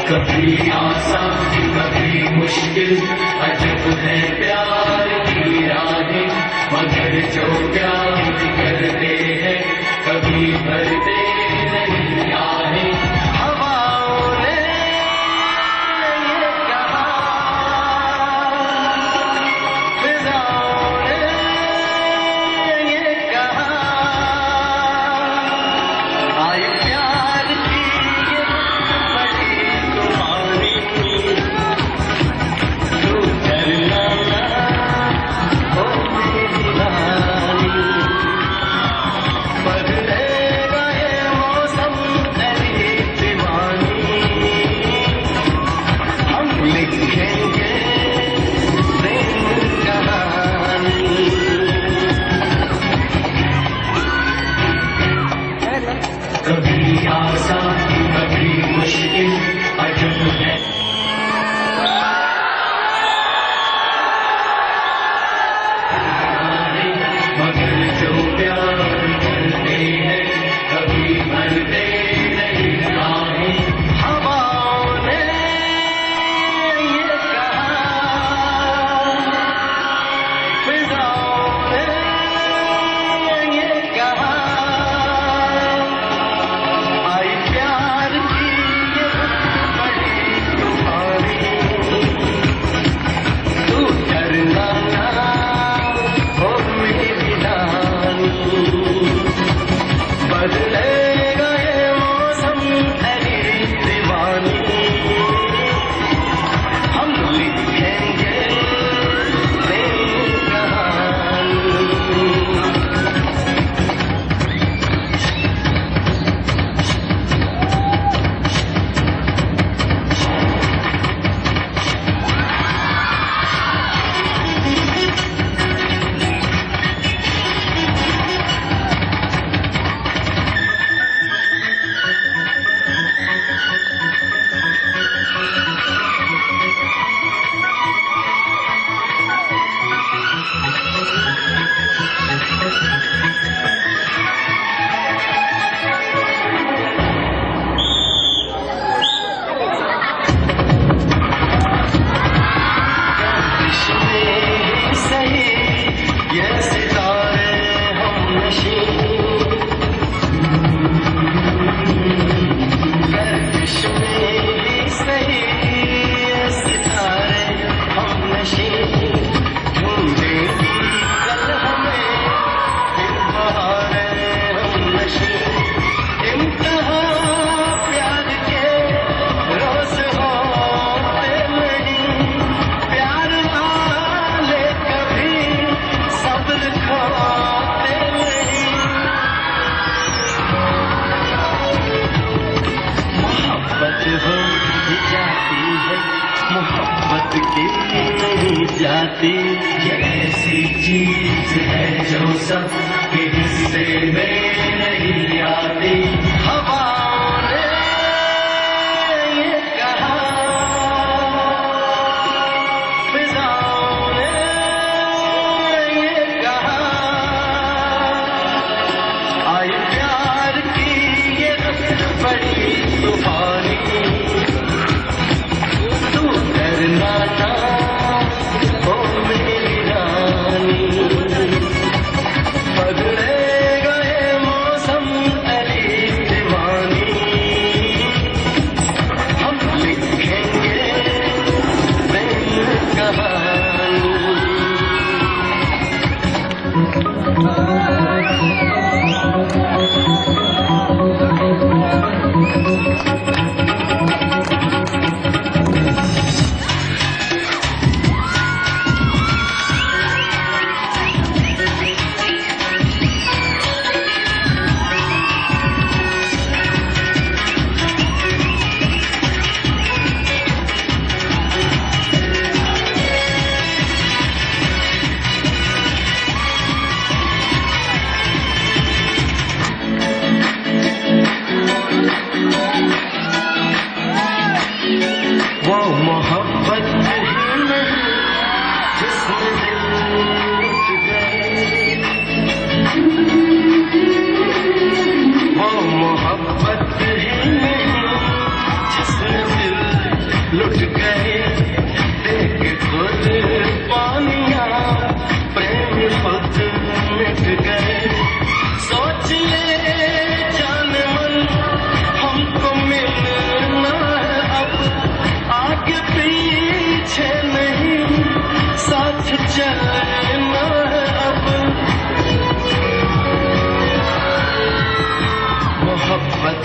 कभी आसान कभी मुश्किल अजब है प्यार की राहें, मगर जो प्यार करते हैं कभी भरते नहीं आहें। हवाओं ने ये कहा, फिजाओं ने ये कहा, आए प्यार की ये बड़ी तूफानी, तू डरना ना ओ मेरी रानी, बदलेगा ये मौसम तेरी दीवानी, हम लिखेंगे प्रेम कहानी। कभी आसान कभी मुश्किल अजब है मगर जो प्यार करते हैं कभी भरते नहीं आहें। हवाओं ने ये कहा, फिजाओं ने ये कहा, आई प्यार की ये बड़ी तूफानी, तू डरना ना ओ मेरी रानी, बदलेगा ये मौसम तेरी दीवानी, हम लिखेंगे प्रेम कहानी। सही ये सितारे हम नशी, गर्दिश में ही सही ये सितारे हम नशी, ढूंढेगी कल हमें फिर बहारें हम नशी, इम्तिहान प्यार के रोज होते नहीं, प्यार वाले कभी सब्र खोते नहीं, मोहब्बत हो ही जाती है मोहब्बत की नहीं जाती, ये ऐसी चीज है जो सबके हिस्से में नहीं आती। हवाओं ने ये कहा, फिजाओं ने ये कहा, आई प्यार की ये बड़ी तूफानी, तू डरना ना ओ मेरी रानी, बदलेगा ये मौसम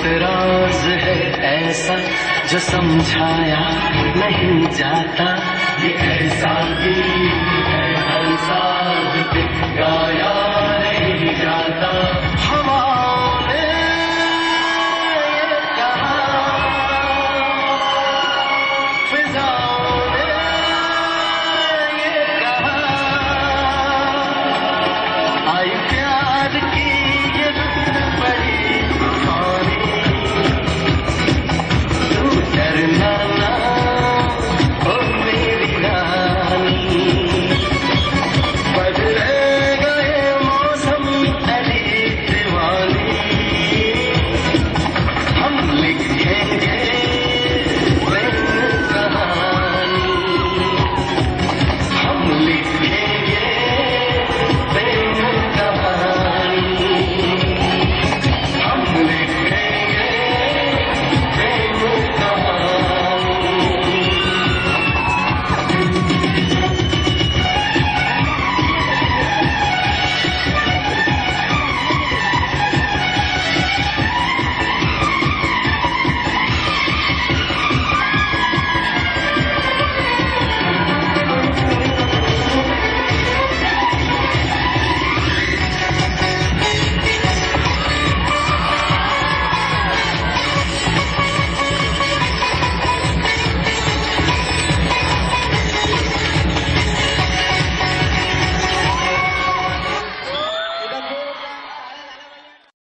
बहुत राज है ऐसा जो समझाया नहीं जाता। ये ऐसा गीत है हर साज पे गाया